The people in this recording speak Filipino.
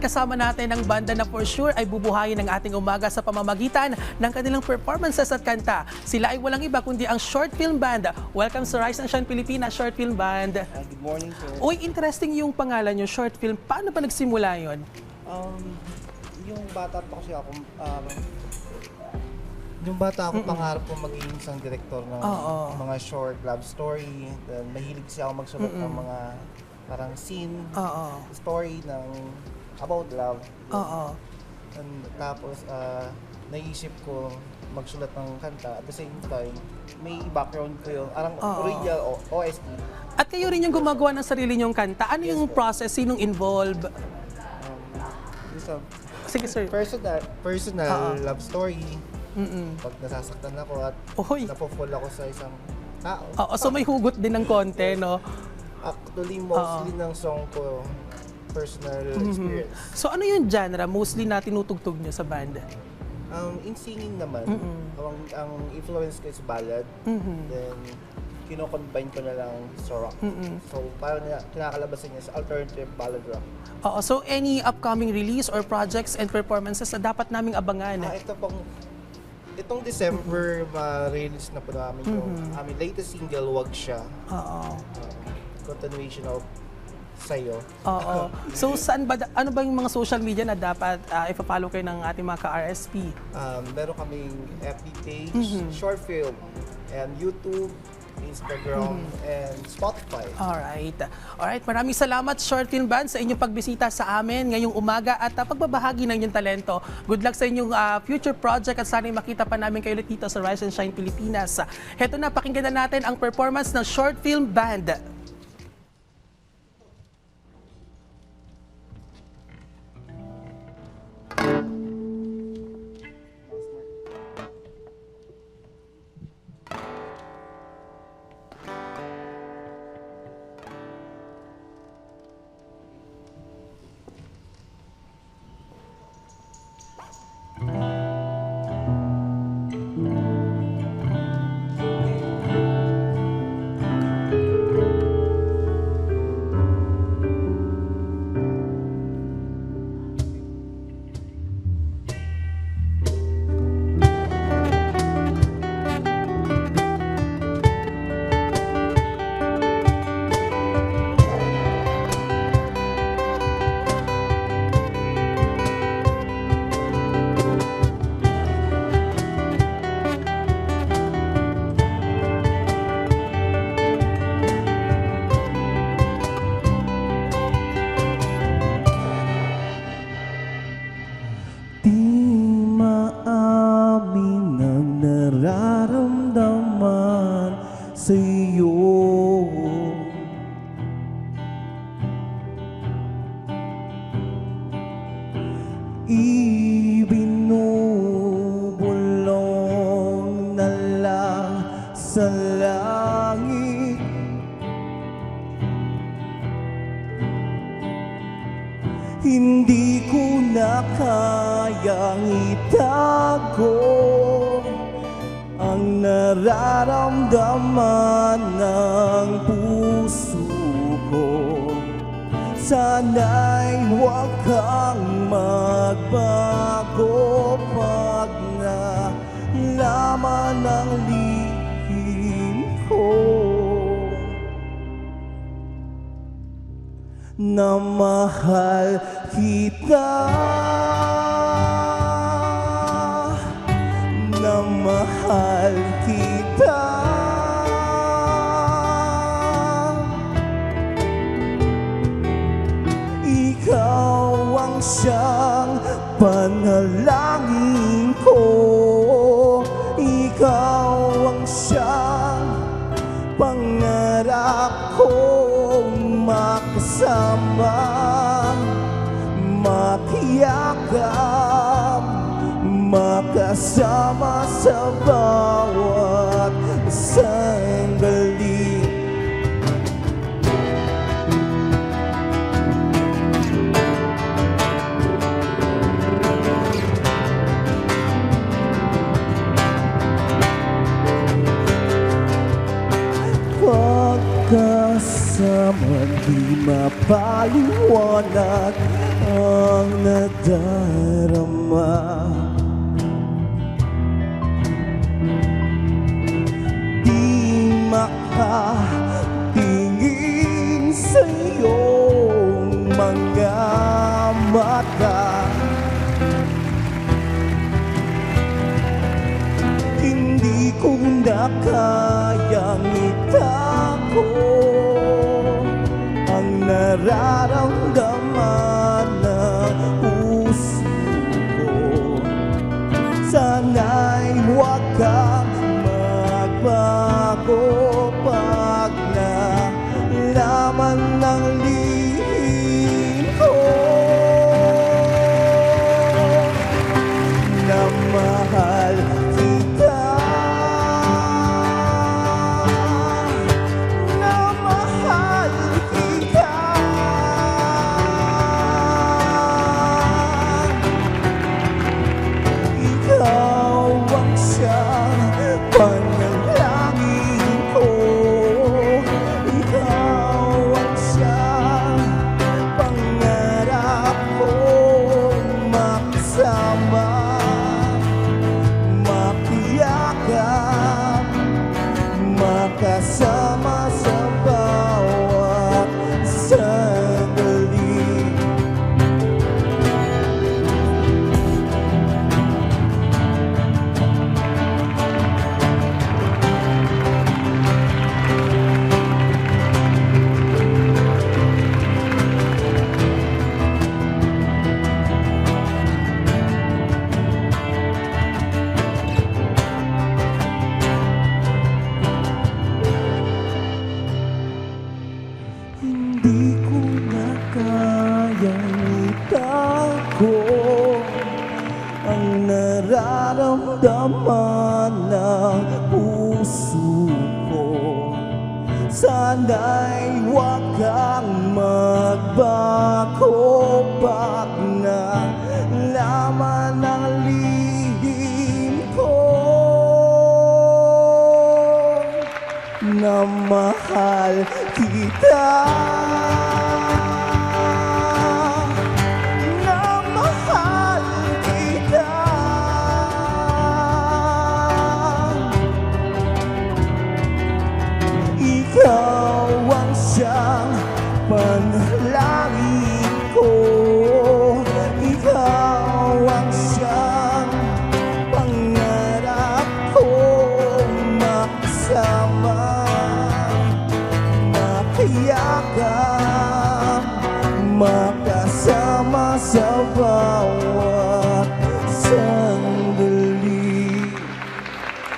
kasama natin ang banda na for sure ay bubuhayin ng ating umaga sa pamamagitan ng kanilang performances at kanta. Sila ay walang iba kundi ang Short Film Band. Welcome sa Rise and Shine Pilipinas Short Film Band. Good morning, sir. Uy, interesting yung pangalan nyo, Short Film. Paano ba nagsimula yun? Yung bata pa kasi ako, pangarap ko maging isang direktor ng mga short love story. Then, mahilig siya ako magsulat ng mga parang scene, story ng about love. And tapos, naisip ko magsulat ng kanta. At the same time, may background ko yung parang original OST. At kayo rin yung gumagawa ng sarili nyong kanta. Ano yung process? Sinong involved? Sige, sir. Personal love story. Pag nasasaktan ako at napofall ako sa isang tao. So may hugot din ng konti, no? Actually, mostly ng song ko, personal experience. So ano yung genre mostly na tinutugtog nyo sa band? In singing naman, ang influence ko is ballad. Then, kino-combine ko na lang sa rock. So, parang kinakalabasan niya sa alternative ballad rock. So any upcoming release or projects and performances na dapat naming abangan? Itong December, ma-release na po namin yung aming latest single, Wag Siya. Continuation of Sa'yo. So saan ba, ano ba yung mga social media na dapat ipa-follow kayo ng ating mga ka-RSP? Meron kaming FB page, short film, and YouTube, Instagram, and Spotify. Alright, maraming salamat Short Film Band sa inyong pagbisita sa amin ngayong umaga at pagbabahagi ng inyong talento. Good luck sa inyong future project at sana'y makita pa namin kayo ulit dito sa Rise and Shine Pilipinas. Heto na, pakinggan na natin ang performance ng Short Film Band. Nararamdaman sa'yo ibinubulong na lang sa langit. Hindi ko na kayang itago ang nararamdaman ng puso ko. Sana'y huwag kang magbago pag nalaman ang lihim ko na mahal kita, na mahal kita. Ikaw ang siyang panalangin ko, ikaw ang siyang pangarap kong makasama, makiyakap, makasama sa bawat sandali. Pagkasama di mapaliwanag ang nadarama. Di makatingin sa iyong mga mata. Hindi ko na kayang itago ang nararamdaman ng puso ko. Sana'y huwag kang magbago pag nalaman ng lihim ko na mahal kita, na mahal kita. Ikaw ang siyang panalangin ko. Ikaw ang siyang pangarap ko makasama, makiyakap, makasama sa bawat sandali. Hindi ko na kayang itago ang nararamdaman ng puso ko. Sana'y huwag kang magbago pag nalaman ng lihim ko na mahal kita, na mahal kita. Ikaw ang siyang panalangin ko. Ikaw ang siyang pangarap ko makasama, makiyakap, makasama sa bawat